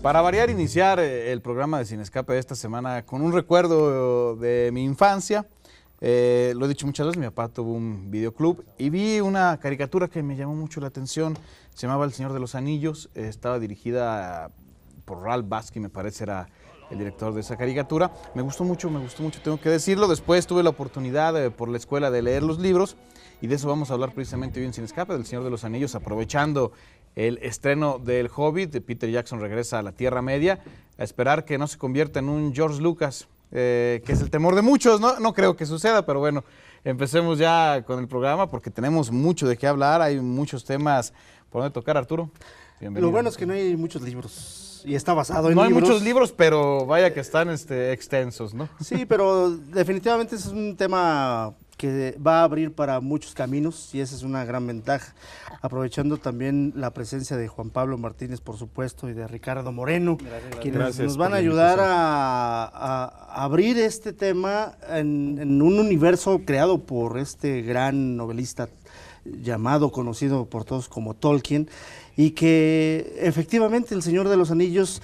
Para variar, iniciar el programa de Sin Escape de esta semana con un recuerdo de mi infancia. Lo he dicho muchas veces, mi papá tuvo un videoclub y vi una caricatura que me llamó mucho la atención. Se llamaba El Señor de los Anillos, estaba dirigida por Ralph Bakshi, me parece era el director de esa caricatura. Me gustó mucho, tengo que decirlo. Después tuve la oportunidad por la escuela de leer los libros y de eso vamos a hablar precisamente hoy en Sin Escape, del Señor de los Anillos, aprovechando el estreno del Hobbit. De Peter Jackson regresa a la Tierra Media, a esperar que no se convierta en un George Lucas, que es el temor de muchos, no creo que suceda, pero bueno, empecemos ya con el programa porque tenemos mucho de qué hablar, hay muchos temas por donde tocar. Arturo, bienvenido. Lo bueno es que no hay muchos libros y está basado en no libros. No hay muchos libros, pero vaya que están extensos, ¿no? Sí, pero definitivamente es un tema que va a abrir para muchos caminos y esa es una gran ventaja, aprovechando también la presencia de Juan Pablo Martínez, por supuesto, y de Ricardo Moreno, quienes nos van a ayudar a abrir este tema en un universo creado por este gran novelista conocido por todos como Tolkien, y que efectivamente El Señor de los Anillos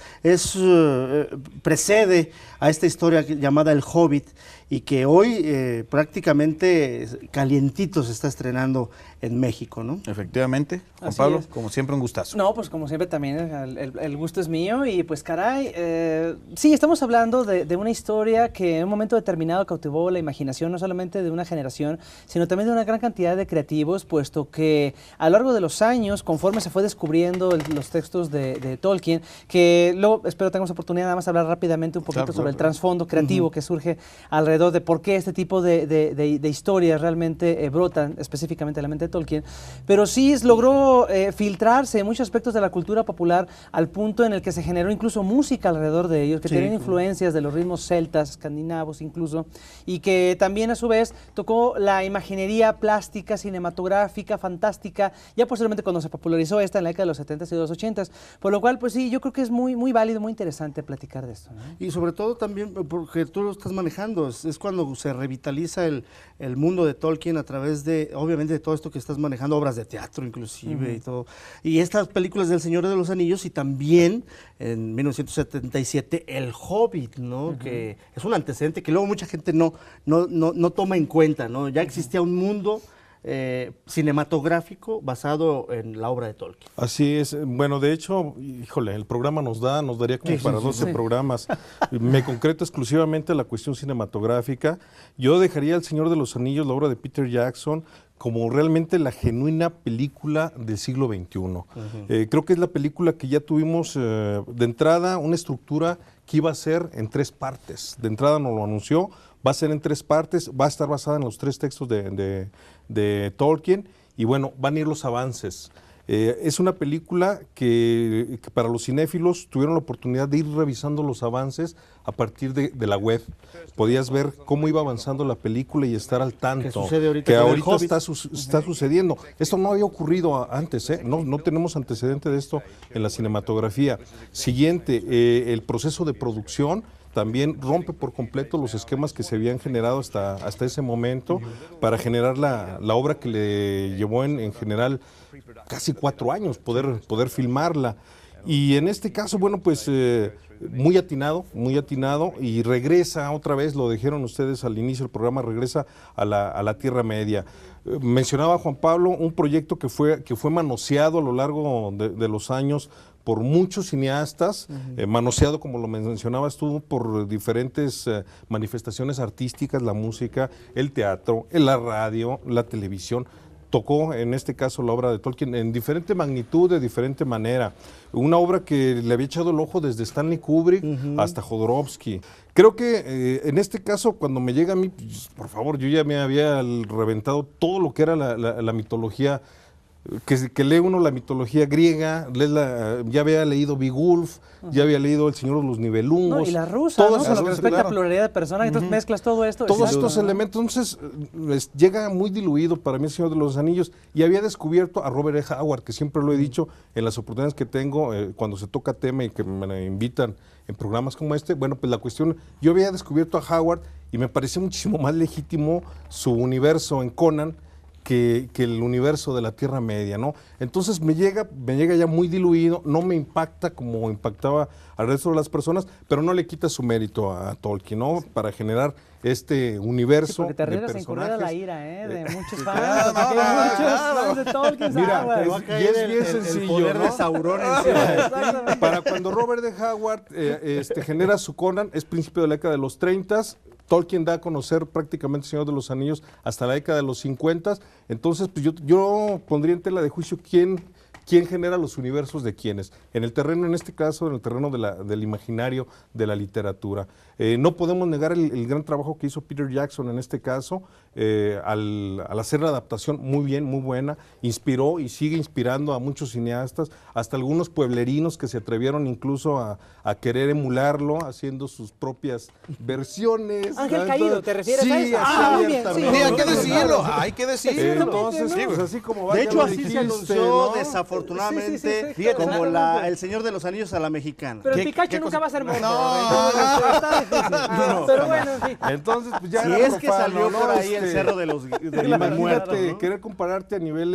precede a esta historia llamada El Hobbit, y que hoy prácticamente calientito se está estrenando en México, ¿no? Efectivamente. Juan Pablo, como siempre, un gustazo. No, pues como siempre también el gusto es mío y pues caray, sí, estamos hablando de una historia que en un momento determinado cautivó la imaginación no solamente de una generación, sino también de una gran cantidad de creativos, puesto que a lo largo de los años, conforme se fue descubriendo los textos de Tolkien, que luego espero tengamos oportunidad nada más de hablar rápidamente un poquito sobre el trasfondo creativo que surge alrededor de por qué este tipo de historias realmente brotan específicamente en la mente de Tolkien, pero sí logró filtrarse en muchos aspectos de la cultura popular al punto en el que se generó incluso música alrededor de ellos, que tienen influencias de los ritmos celtas, escandinavos incluso, y que también a su vez tocó la imaginería plástica, cinematográfica, fantástica, ya posteriormente cuando se popularizó esta en la década de los 70s y de los 80s, por lo cual pues sí, yo creo que es muy válido, muy interesante platicar de esto, ¿no? Y sobre todo también porque tú lo estás manejando, es cuando se revitaliza el mundo de Tolkien a través de, obviamente, de todo esto que estás manejando, obras de teatro inclusive y todo, y estas películas del Señor de los Anillos, y también en 1977 El Hobbit, ¿no? Que es un antecedente que luego mucha gente no toma en cuenta, ¿no? Ya existía un mundo cinematográfico basado en la obra de Tolkien. Así es. Bueno, de hecho, híjole, el programa nos daría como para 12 programas. Me concreto exclusivamente a la cuestión cinematográfica. Yo dejaría El Señor de los Anillos, la obra de Peter Jackson, como realmente la genuina película del siglo XXI. Creo que es la película que ya tuvimos de entrada una estructura que iba a ser en 3 partes. De entrada nos lo anunció, va a ser en 3 partes, va a estar basada en los 3 textos de Tolkien, y bueno, van a ir los avances. Es una película que para los cinéfilos tuvieron la oportunidad de ir revisando los avances a partir de la web. Podías ver cómo iba avanzando la película y estar al tanto. Que ahorita está sucediendo. Esto no había ocurrido antes, no tenemos antecedente de esto en la cinematografía. Siguiente, el proceso de producción también rompe por completo los esquemas que se habían generado hasta ese momento para generar la obra que le llevó en general casi 4 años poder filmarla. Y en este caso, bueno, pues muy atinado, y regresa otra vez, lo dijeron ustedes al inicio del programa, regresa a la Tierra Media. Mencionaba Juan Pablo un proyecto que fue manoseado a lo largo de los años por muchos cineastas, manoseado, como lo mencionabas tú, por diferentes manifestaciones artísticas, la música, el teatro, la radio, la televisión. Tocó en este caso la obra de Tolkien en diferente magnitud, de diferente manera. Una obra que le había echado el ojo desde Stanley Kubrick hasta Jodorowsky. Creo que en este caso, cuando me llega a mí, pues, por favor, yo ya me había reventado todo lo que era la mitología, que lee uno la mitología griega, ya había leído Beowulf, ya había leído El Señor de los Nibelungos. No, y la rusa, ¿no? Con lo que respecta a pluralidad de personas, entonces mezclas todo esto. Todos estos elementos, entonces llega muy diluido para mí El Señor de los Anillos, y había descubierto a Robert E. Howard, que siempre lo he dicho en las oportunidades que tengo, cuando se toca tema y que me invitan en programas como este. Bueno, pues la cuestión, yo había descubierto a Howard y me parecía muchísimo más legítimo su universo en Conan que el universo de la Tierra Media, ¿no? Entonces me llega ya muy diluido, no me impacta como impactaba al resto de las personas, pero no le quita su mérito a Tolkien, ¿no? Para generar este universo porque te de arriesgas a incurrir a la personajes. ira, de muchos fans, porque hay muchos fans de Tolkien. Mira, aguas. y es bien sencillo, el poder ¿no? de Sauron encima de ti. Exactamente. Para cuando Robert D. Howard genera su Conan, es principio de la década de los 30, Tolkien da a conocer prácticamente El Señor de los Anillos hasta la década de los 50, entonces pues yo pondría en tela de juicio quién genera los universos de quiénes. En el terreno, en este caso, en el terreno del imaginario, de la literatura. No podemos negar el gran trabajo que hizo Peter Jackson en este caso, al hacer la adaptación muy bien, muy buena, inspiró y sigue inspirando a muchos cineastas, hasta algunos pueblerinos que se atrevieron incluso a querer emularlo, haciendo sus propias versiones. Ángel Caído, ¿te refieres a eso? Así Muy bien, sí. abiertamente. Sí, hay que decirlo, hay que decirlo. Entonces, pues así como va, De ya hecho, lo así se dijiste, anunció ¿no? desafortunadamente Sí, sí, sí, sí, como exactamente. El Señor de los Anillos a la mexicana. Pero ¿Qué- Pikachu qué nunca cosa? va a ser muerto. No, Está difícil. Pero bueno, en fin. Entonces, pues ya Si era es que profano, salió ¿no? por ahí el cerro de los Imagínate muertos, ¿no? querer compararte a nivel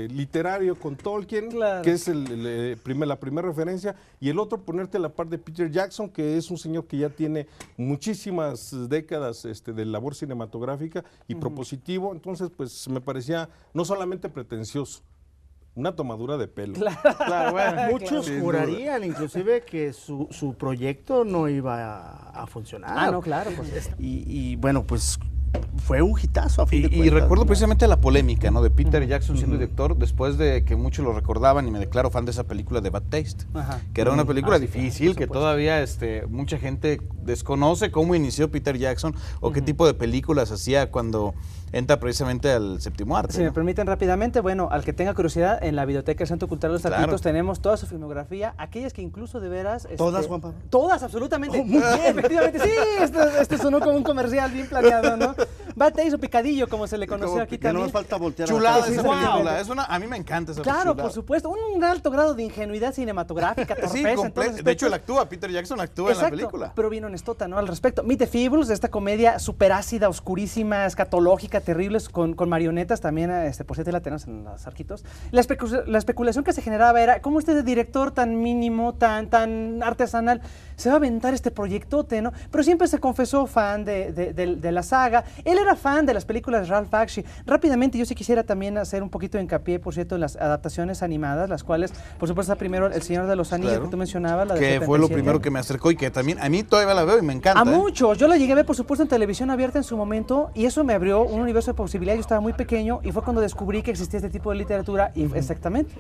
literario con Tolkien, Claro. que es la primera referencia, y el otro ponerte a la par de Peter Jackson, que es un señor que ya tiene muchísimas décadas de labor cinematográfica y propositivo, entonces pues me parecía no solamente pretencioso, una tomadura de pelo. Claro, bueno, muchos Sin jurarían inclusive que su proyecto no iba a funcionar. Ah, no, claro. Pues. Y bueno, pues fue un hitazo a fin de Y cuentas. recuerdo ¿no? precisamente la polémica, ¿no? De Peter Jackson siendo director, después de que muchos lo recordaban, y me declaro fan de esa película de Bad Taste, Ajá. que era una película sí, claro, difícil, por que supuesto. todavía mucha gente desconoce cómo inició Peter Jackson o qué tipo de películas hacía cuando entra precisamente al séptimo arte. Si me ¿no? permiten rápidamente, bueno, al que tenga curiosidad, en la Biblioteca del Centro Cultural de los Claro. Taquitos tenemos toda su filmografía, aquellas que incluso de veras... ¿Todas, Juan Pablo? Todas, absolutamente. Oh, muy bien. Efectivamente, sí, esto sonó como un comercial bien planeado, ¿no? Bad Taste o Picadillo, como se le conoció Como aquí que no también. nos falta voltear la Chulada cabeza. esa Wow. película, a mí me encanta esa Claro, chulada. por supuesto, un alto grado de ingenuidad cinematográfica, Sí, torpeza en todos los de hecho él aspectos. actúa, Peter Jackson actúa en la película. Pero bien honestota, ¿no? Al respecto. Meet the Feebles, esta comedia súper ácida, oscurísima, escatológica, terrible, con marionetas también, por cierto, la tenemos en los arquitos. La especulación que se generaba era, ¿cómo este director tan mínimo, tan artesanal, se va a aventar este proyectote, ¿no? Pero siempre se confesó fan de la saga. Él era fan de las películas de Ralph Bakshi. Rápidamente, yo sí quisiera también hacer un poquito de hincapié, por cierto, en las adaptaciones animadas, las cuales, por supuesto, está primero El Señor de los Anillos, Claro. que tú mencionabas, la de Que fue lo 77. primero que me acercó y que también a mí todavía la veo y me encanta. A muchos. Yo la llegué a ver, por supuesto, en televisión abierta en su momento y eso me abrió un universo de posibilidades. Yo estaba muy pequeño y fue cuando descubrí que existía este tipo de literatura y exactamente,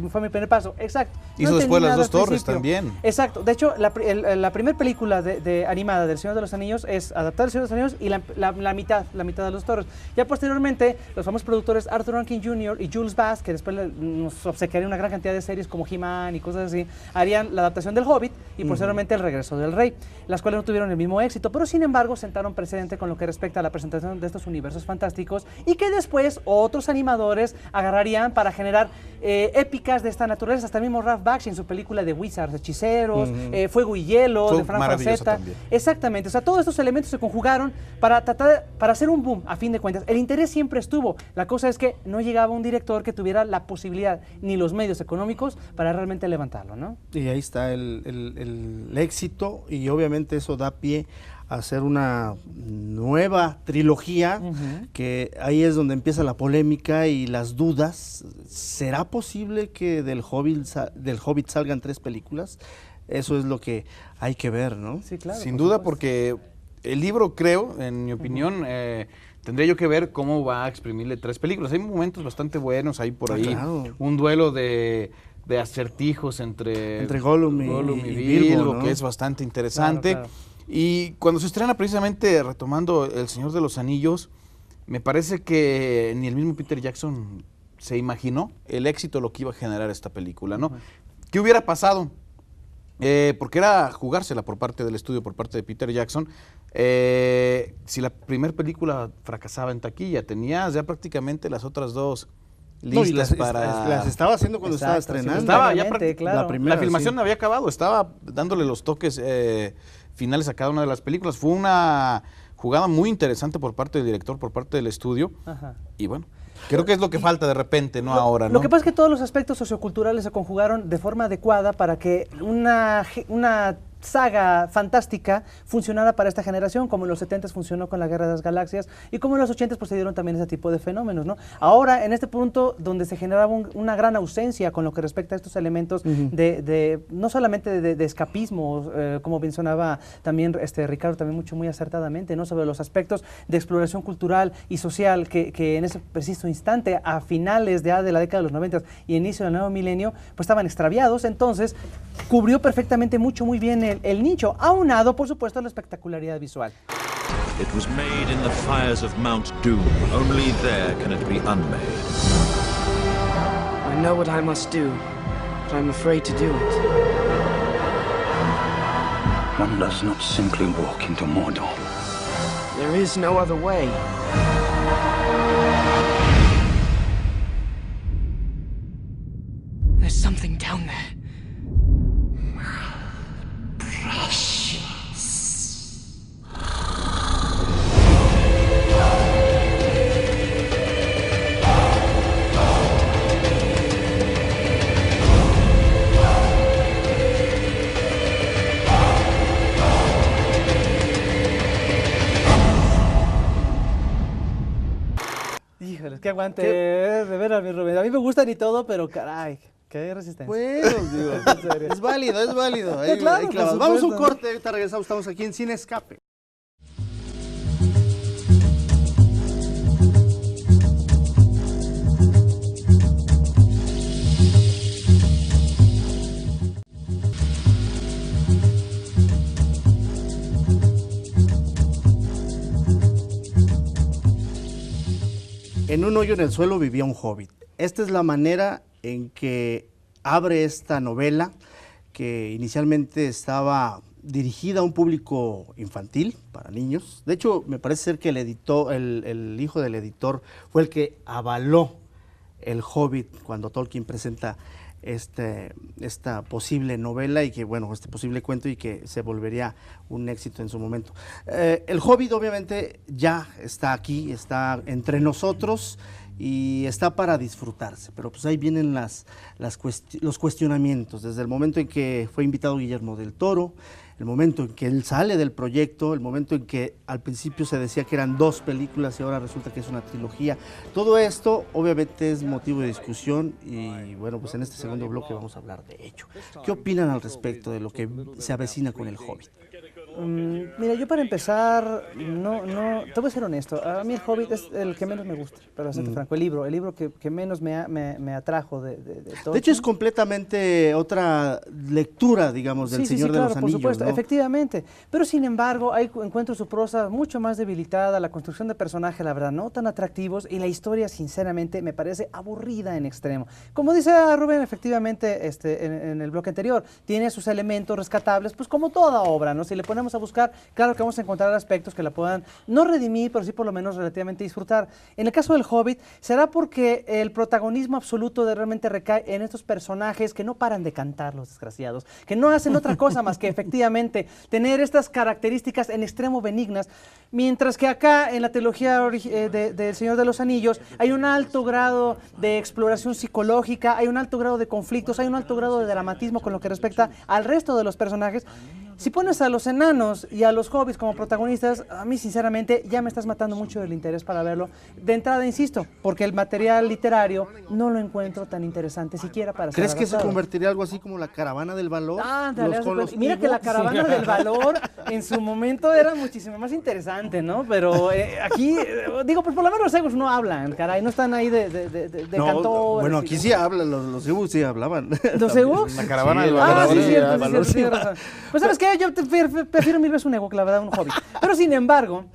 fue mi primer paso. Exacto. Hizo entendí después Las nada Dos al Torres principio. también. Exacto. De hecho, la primera película animada del Señor de los Anillos es adaptar El Señor de los Anillos y la mitad de Las Dos Torres. Ya posteriormente, los famosos productores Arthur Rankin Jr. y Jules Bass, que después nos obsequiarían una gran cantidad de series como He-Man y cosas así, harían la adaptación del Hobbit y posteriormente El Regreso del Rey, las cuales no tuvieron el mismo éxito, pero sin embargo sentaron precedente con lo que respecta a la presentación de estos universos fantásticos y que después otros animadores agarrarían para generar épicas de esta naturaleza. Hasta el mismo Ralph Bakshi en su película de Wizards, Hechiceros, Fuego y Hielo, Fue de Frank maravillosa Frazetta. también. Exactamente, o sea, todos estos elementos se conjugaron para para hacer un boom, a fin de cuentas. El interés siempre estuvo, la cosa es que no llegaba un director que tuviera la posibilidad ni los medios económicos para realmente levantarlo, ¿no? Y ahí está el éxito y obviamente eso da pie a hacer una nueva trilogía, que ahí es donde empieza la polémica y las dudas. ¿Será posible que del Hobbit salgan 3 películas? Eso es lo que hay que ver, ¿no? Sí, claro. Sin por duda, supuesto. porque el libro, creo, en mi opinión, tendría yo que ver cómo va a exprimirle 3 películas. Hay momentos bastante buenos, hay por ahí claro. un duelo de acertijos entre Gollum y Bilbo, ¿no? que es bastante interesante. Claro, claro. Y cuando se estrena precisamente, retomando El Señor de los Anillos, me parece que ni el mismo Peter Jackson se imaginó el éxito, lo que iba a generar esta película, ¿no? ¿Qué hubiera pasado? Porque era jugársela por parte del estudio, por parte de Peter Jackson. Si la primera película fracasaba en taquilla, tenías ya prácticamente las otras 2 No, y listas para... las estaba haciendo cuando estaba Exacto, sí, estrenando. Estaba ya Obviamente, claro. la primera, la filmación sí. había acabado, estaba dándole los toques finales a cada una de las películas. Fue una jugada muy interesante por parte del director, por parte del estudio. Ajá. Y bueno, Creo que es lo que falta de repente, no ahora, ¿no? Lo que pasa es que todos los aspectos socioculturales se conjugaron de forma adecuada para que una saga fantástica funcionara para esta generación, como en los 70s funcionó con la Guerra de las Galaxias y como en los 80s pues se dieron también ese tipo de fenómenos, ¿no? Ahora, en este punto donde se generaba una gran ausencia con lo que respecta a estos elementos no solamente de escapismo, como mencionaba también Ricardo también muy acertadamente, ¿no? Sobre los aspectos de exploración cultural y social que en ese preciso instante, a finales de la década de los 90 y inicio del nuevo milenio, pues estaban extraviados. Entonces, cubrió perfectamente muy bien el nicho, aunado, por supuesto, a la espectacularidad visual. It was made in the fires of Mount Doom. Only there can it be unmade. I know what I must do, but I'm afraid to do it. One does not simply walk into Mordor. There is no other way. There's something down there. Híjole, que aguante, de veras, mi Rubén. A mí me gustan y todo, pero caray, qué resistencia. Bueno, digo, es válido, es válido. Ahí, claro, ahí clavado. por Vamos a un supuesto. corte, ahorita regresamos, estamos aquí en Sin Escape. En un hoyo en el suelo vivía un hobbit. Esta es la manera en que abre esta novela, que inicialmente estaba dirigida a un público infantil, para niños. De hecho, me parece ser que el hijo del editor fue el que avaló el Hobbit cuando Tolkien presenta esta posible novela y que, bueno, este posible cuento y que se volvería un éxito en su momento. El Hobbit obviamente ya está aquí, está entre nosotros y está para disfrutarse, pero pues ahí vienen los cuestionamientos, desde el momento en que fue invitado Guillermo del Toro, el momento en que él sale del proyecto, el momento en que al principio se decía que eran 2 películas y ahora resulta que es una trilogía. Todo esto obviamente es motivo de discusión y bueno, pues en este segundo bloque vamos a hablar de ello. ¿Qué opinan al respecto de lo que se avecina con el Hobbit? Mira, yo para empezar, te voy a ser honesto, a mí el Hobbit es el que menos me gusta, para serte franco, el libro que menos me atrajo de todo. De hecho es completamente otra lectura, digamos, del Señor de los Anillos, por supuesto, ¿no? Efectivamente, pero sin embargo ahí encuentro su prosa mucho más debilitada, la construcción de personajes, la verdad, no tan atractivos y la historia sinceramente me parece aburrida en extremo. Como dice Rubén, efectivamente, en el bloque anterior, tiene sus elementos rescatables, pues como toda obra, ¿no? Si le ponemos a buscar, claro que vamos a encontrar aspectos que la puedan no redimir, pero sí por lo menos relativamente disfrutar. En el caso del Hobbit, será porque el protagonismo absoluto realmente recae en estos personajes que no paran de cantar, los desgraciados, que no hacen otra cosa más que efectivamente tener estas características en extremo benignas, mientras que acá en la trilogía del Señor de los Anillos hay un alto grado de exploración psicológica, hay un alto grado de conflictos, hay un alto grado de dramatismo con lo que respecta al resto de los personajes. Si pones a los enanos y a los hobbits como protagonistas, a mí sinceramente ya me estás matando mucho el interés para verlo. De entrada, insisto, porque el material literario no lo encuentro tan interesante siquiera para ser ¿Crees que se adaptado. convertiría algo así como la Caravana del Valor? Ándale, mira que la Caravana del Valor en su momento era muchísimo más interesante, ¿no? Pero aquí, digo, pues por lo menos los egos no hablan, caray, no están ahí de cantores. Bueno, aquí sí hablan, los Ewoks sí hablaban. ¿Los Ewoks? La Caravana del Ah, Valor. sí, cierto, Valor sí tienes va. razón. Pues sabes qué, yo prefiero 1000 veces un Ewok, la verdad, un Hobbit. Pero sin embargo,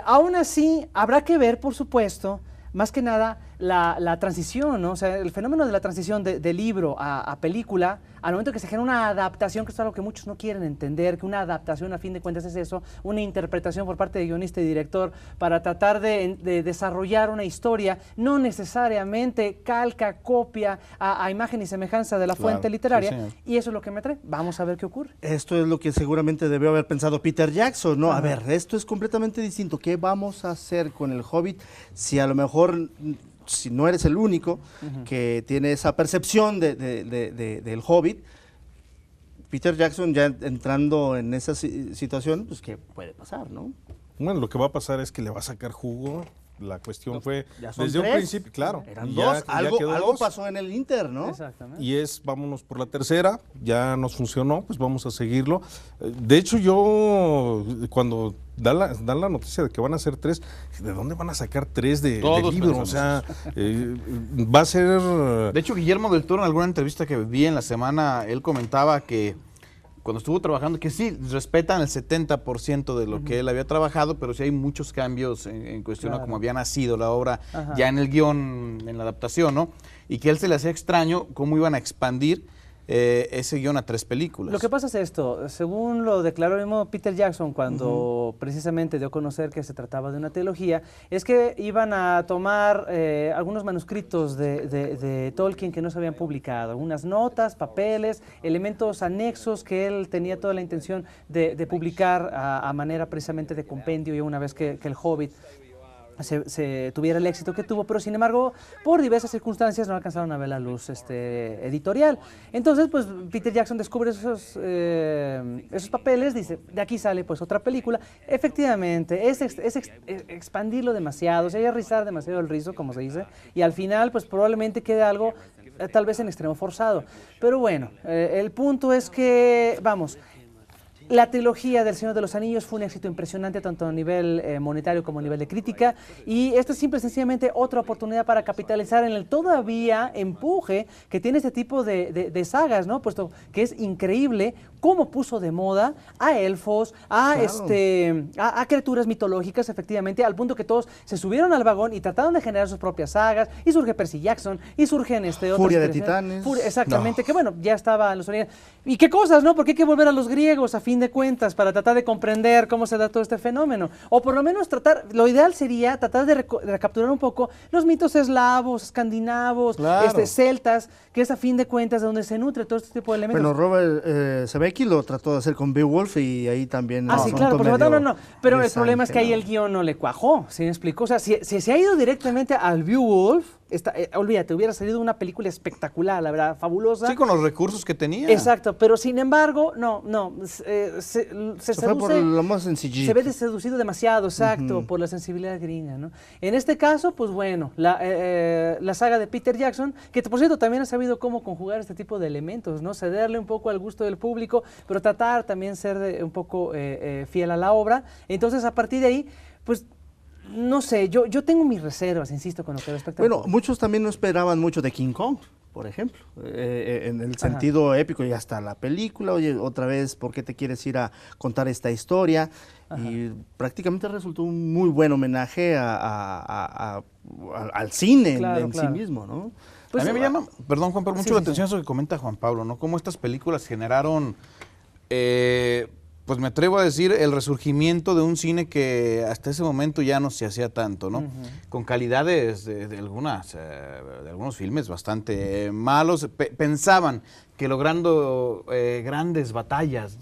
aún así, habrá que ver, por supuesto, más que nada, la transición, ¿no? O sea, el fenómeno de la transición de libro a película, al momento que se genera una adaptación, que es algo que muchos no quieren entender, que una adaptación a fin de cuentas es eso, una interpretación por parte de guionista y director para tratar de desarrollar una historia, no necesariamente calca, copia a imagen y semejanza de la fuente literaria, sí, señor. y eso es lo que me atrae. Vamos a ver qué ocurre. Esto es lo que seguramente debió haber pensado Peter Jackson, ¿no? A ver, esto es completamente distinto. ¿Qué vamos a hacer con el Hobbit si a lo mejor si no eres el único que tiene esa percepción del Hobbit, Peter Jackson ya entrando en esa situación, pues ¿qué puede pasar, no? Bueno, lo que va a pasar es que le va a sacar jugo. La cuestión fue desde desde un principio, claro. Eran ya- dos, ya algo quedó dos. pasó en el Inter, ¿no? Exactamente. Y vámonos por la tercera, ya nos funcionó, pues vamos a seguirlo. De hecho, yo, cuando dan la noticia de que van a ser 3, ¿de dónde van a sacar 3 de Todos libro? O pensamos sea, va a ser... De hecho, Guillermo del Toro, en alguna entrevista que vi en la semana, él comentaba que cuando estuvo trabajando, que sí, respetan el 70% de lo que él había trabajado, pero sí hay muchos cambios en cuestión a cómo había nacido la obra ya en el guión, en la adaptación, ¿no? Y que a él se le hacía extraño cómo iban a expandir ese guión a 3 películas. Lo que pasa es esto, según lo declaró el mismo Peter Jackson cuando precisamente dio a conocer que se trataba de una trilogía, es que iban a tomar algunos manuscritos de Tolkien que no se habían publicado, algunas notas, papeles, elementos anexos que él tenía toda la intención de publicar a manera precisamente de compendio, y una vez que el Hobbit se tuviera el éxito que tuvo, pero sin embargo, por diversas circunstancias no alcanzaron a ver la luz editorial. Entonces, pues Peter Jackson descubre esos papeles, dice, de aquí sale pues otra película. Efectivamente, es expandirlo demasiado, o sea, rizar demasiado el rizo, como se dice, y al final pues probablemente quede algo tal vez en extremo forzado. Pero bueno, el punto es que, vamos, la trilogía del Señor de los Anillos fue un éxito impresionante tanto a nivel monetario como a nivel de crítica, y esta es simple y sencillamente otra oportunidad para capitalizar en el todavía empuje que tiene este tipo de sagas, ¿no? Puesto que es increíble cómo puso de moda a elfos, a criaturas mitológicas, efectivamente, al punto que todos se subieron al vagón y trataron de generar sus propias sagas, y surge Percy Jackson, y surgen otras Furia de Titanes. Exactamente, que bueno, ya estaba en los orígenes. Y qué cosas, ¿no? Porque hay que volver a los griegos a fin de cuentas para tratar de comprender cómo se da todo este fenómeno. O por lo menos lo ideal sería tratar de recapturar un poco los mitos eslavos, escandinavos, celtas, que es a fin de cuentas de donde se nutre todo este tipo de elementos. Bueno, Robert Zemeckis lo trató de hacer con Beowulf y ahí también... sí, claro, no. Pero el problema es que ahí el guión no le cuajó, ¿sí me explico? O sea, si se ha ido directamente al Beowulf, olvídate, hubiera salido una película espectacular, la verdad, fabulosa. Sí, con los recursos que tenía. Exacto, pero sin embargo, se fue por lo más sencillito. Se ve seducido demasiado, exacto, por la sensibilidad gringa, ¿no? En este caso, pues bueno, la saga de Peter Jackson, que por cierto también ha sabido cómo conjugar este tipo de elementos, ¿no? Cederle un poco al gusto del público, pero tratar también ser un poco fiel a la obra. Entonces, a partir de ahí, pues... No sé, yo tengo mis reservas, insisto, con lo que respecta a... Bueno, muchos también no esperaban mucho de King Kong, por ejemplo, en el sentido épico, y hasta la película, oye, otra vez, ¿por qué te quieres ir a contar esta historia? Y prácticamente resultó un muy buen homenaje al cine sí mismo, ¿no? Pues a mí me llama, perdón Juan, pero mucho la atención eso que comenta Juan Pablo, ¿no? Cómo estas películas generaron... pues me atrevo a decir, el resurgimiento de un cine que hasta ese momento ya no se hacía tanto, ¿no? Con calidades de algunos filmes bastante malos. Pensaban que logrando grandes batallas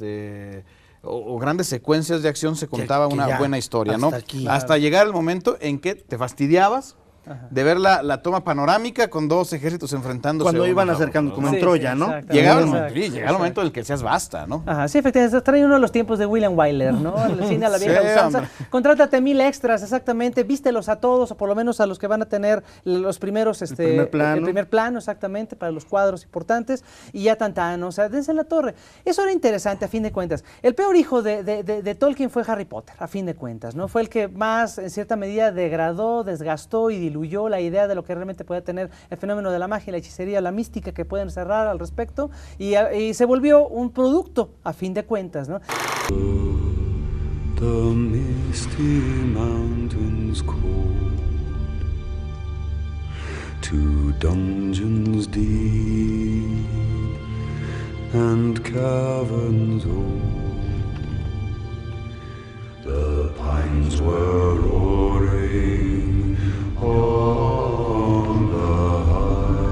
o grandes secuencias de acción se contaba una buena historia, ¿no? Hasta llegar el momento en que te fastidiabas de ver la toma panorámica con dos ejércitos enfrentándose. Cuando iban acercando, como en Troya, ¿no? Llegaba el momento en el que decías basta, ¿no? Sí, efectivamente, trae uno de los tiempos de William Wyler, ¿no? El cine a la vieja usanza. Contrátate 1000 extras, exactamente, vístelos a todos, o por lo menos a los que van a tener los primeros, el primer plano, exactamente, para los cuadros importantes, y ya o sea, dense en la torre. Eso era interesante, a fin de cuentas. El peor hijo de Tolkien fue Harry Potter, a fin de cuentas, ¿no? Fue el que más, en cierta medida, degradó, desgastó y diluyó la idea de lo que realmente puede tener el fenómeno de la magia, la hechicería, la mística que pueden cerrar al respecto, y se volvió un producto a fin de cuentas, ¿no? The misty mountains cold, to dungeons deep and caverns old, the pines were roaring on the height,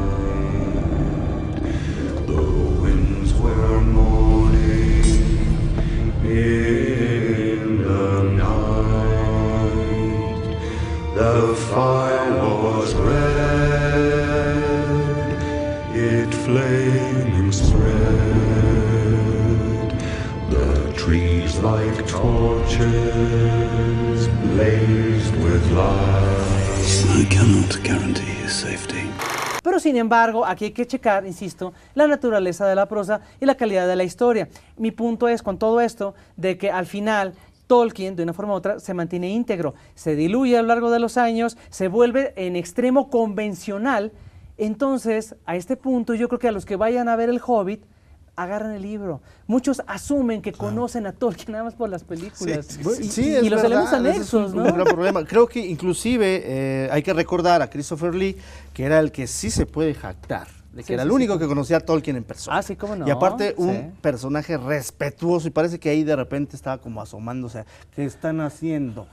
the winds were moaning in the night, the fire was red. like torches blazed with light. I cannot guarantee his safety. Pero sin embargo, aquí hay que checar, insisto, la naturaleza de la prosa y la calidad de la historia. Mi punto es, con todo esto, de que al final Tolkien, de una forma u otra, se mantiene íntegro, se diluye a lo largo de los años, se vuelve en extremo convencional. Entonces, a este punto, yo creo que a los que vayan a ver El Hobbit, agarran el libro. Muchos asumen que conocen a Tolkien nada más por las películas. Y los elementos anexos, ¿no? Un gran problema. Creo que inclusive hay que recordar a Christopher Lee, que era el que sí se puede jactar, de que era el único que conocía a Tolkien en persona. Ah, sí, cómo no. Y aparte un personaje respetuoso, y parece que ahí de repente estaba como asomándose. ¿Qué están haciendo?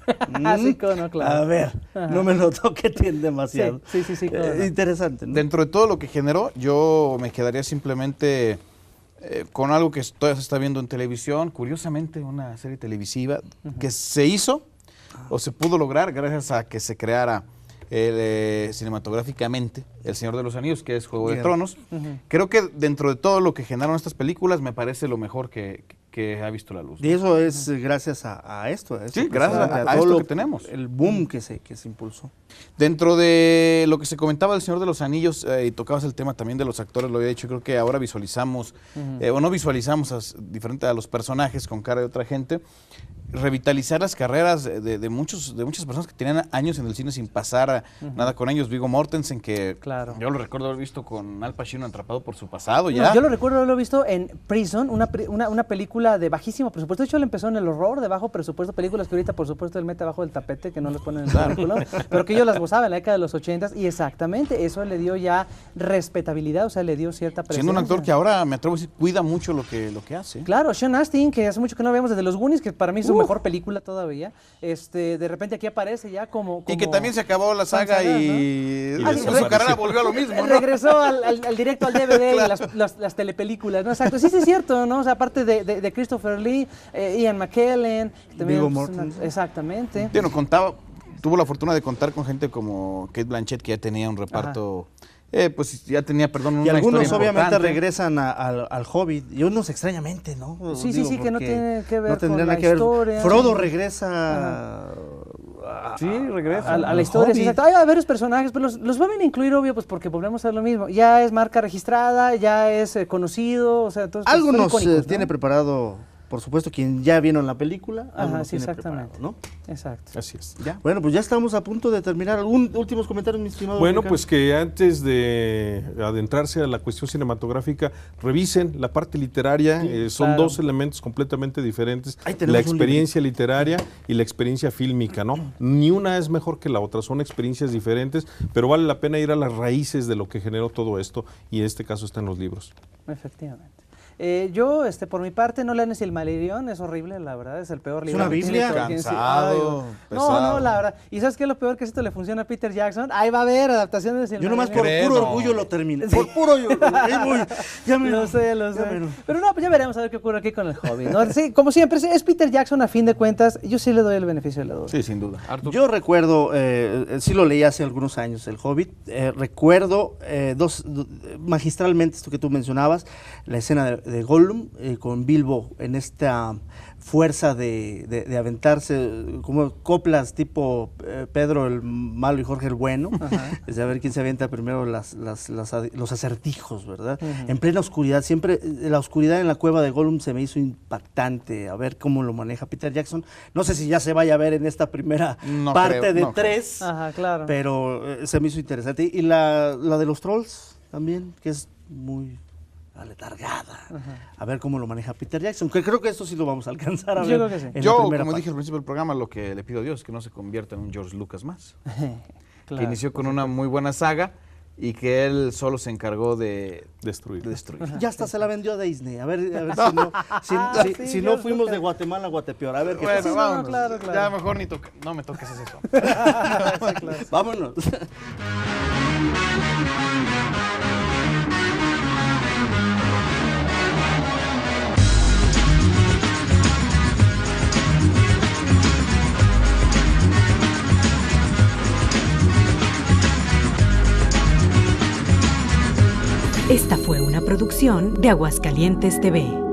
Sí, cómo no, claro. A ver, no me lo toqueteen demasiado. Sí, cómo no. Interesante, ¿no? Dentro de todo lo que generó, yo me quedaría simplemente con algo que todavía se está viendo en televisión, curiosamente una serie televisiva que se hizo o se pudo lograr gracias a que se creara cinematográficamente El Señor de los Anillos, que es Juego de Tronos. Creo que dentro de todo lo que generaron estas películas me parece lo mejor que ha visto la luz, ¿no? Y eso es gracias a esto. Sí, gracias a todo esto que tenemos. El boom que se impulsó. Dentro de lo que se comentaba del Señor de los Anillos, y tocabas el tema también de los actores, lo había dicho, creo que ahora visualizamos, o no visualizamos diferente a los personajes con cara de otra gente, revitalizar las carreras de muchas personas que tenían años en el cine sin pasar nada con ellos. Viggo Mortensen, que yo lo recuerdo haber visto con Al Pacino atrapado por su pasado. Ya. Yo lo recuerdo haberlo visto en Prison, una película de bajísimo presupuesto. De hecho, él empezó en el horror de bajo presupuesto, películas que ahorita, por supuesto, él mete abajo del tapete, que no les ponen en el currículum, pero que yo las gozaba en la década de los 80s, y exactamente eso le dio ya respetabilidad, o sea, le dio cierta presencia. Siendo un actor que ahora, me atrevo a decir, cuida mucho lo que hace. Claro, Sean Astin, que hace mucho que no vemos desde Los Goonies, que para mí es su mejor película todavía, de repente aquí aparece ya como y que también se acabó la saga y su carrera volvió a lo mismo, ¿no? Regresó al directo al DVD y las telepelículas, ¿no? Exacto, sí es cierto, ¿no? O sea, aparte de Christopher Lee, Ian McKellen, Viggo Mortensen. Exactamente. Tuvo la fortuna de contar con gente como Cate Blanchett, que ya tenía un reparto, pues ya tenía, perdón, y una algunos historia obviamente importante. regresan al Hobbit, y unos extrañamente, ¿no? Sí, que no tiene que ver con la historia. historia. Frodo regresa... regresa a la historia. Sí, hay varios personajes, pero los vuelven a incluir, obvio, pues porque volvemos a hacer lo mismo. Ya es marca registrada, ya es conocido, o sea, entonces algunos icónicos, ¿no? Tiene preparado, por supuesto, quien ya vieron la película. Sí, exactamente. ¿No? Exacto. Así es. ¿Ya? Bueno, pues ya estamos a punto de terminar. ¿Algún últimos comentarios, mi estimado? Bueno, Ricardo? pues que antes de adentrarse a la cuestión cinematográfica, revisen la parte literaria. Son dos elementos completamente diferentes. La experiencia literaria y la experiencia fílmica, ¿no? Ni una es mejor que la otra, son experiencias diferentes, pero vale la pena ir a las raíces de lo que generó todo esto, y en este caso está en los libros. Efectivamente. Yo, por mi parte, no lean Silmarillion, es horrible, la verdad, es el peor libro. ¿Es una Biblia? Cansado, no, la verdad. ¿Y sabes qué es lo peor? Que esto le funciona a Peter Jackson. Ahí va a haber adaptaciones de Silmarillion. Yo nomás por puro orgullo lo terminé. Por puro orgullo. Lo sé. Pero no, pues ya veremos a ver qué ocurre aquí con el Hobbit, ¿no? Sí, como siempre, es Peter Jackson, a fin de cuentas. Yo sí le doy el beneficio de la duda. Sí, sin duda. Arthur. Yo recuerdo, sí lo leí hace algunos años, el Hobbit. Recuerdo magistralmente esto que tú mencionabas, la escena de Gollum con Bilbo en esta fuerza de aventarse como coplas tipo Pedro el malo y Jorge el bueno, es de a ver quién se avienta primero los acertijos, ¿verdad? En plena oscuridad, siempre la oscuridad en la cueva de Gollum se me hizo impactante, a ver cómo lo maneja Peter Jackson. No sé si ya se vaya a ver en esta primera parte de 3, claro. Pero se me hizo interesante. Y la de los trolls también, que es muy aletargada. A ver cómo lo maneja Peter Jackson, que creo que esto sí lo vamos a alcanzar a ver. Yo creo que sí. Como dije al principio del programa, lo que le pido a Dios es que no se convierta en un George Lucas más. Claro, que inició con una muy buena saga y que él solo se encargó de destruir. Ya hasta se la vendió a Disney. A ver si no fuimos de Guatemala a Guatepeor. A ver qué pasa. Vámonos. Claro. Ya mejor no me toques eso. Claro. Vámonos. Esta fue una producción de Aguascalientes TV.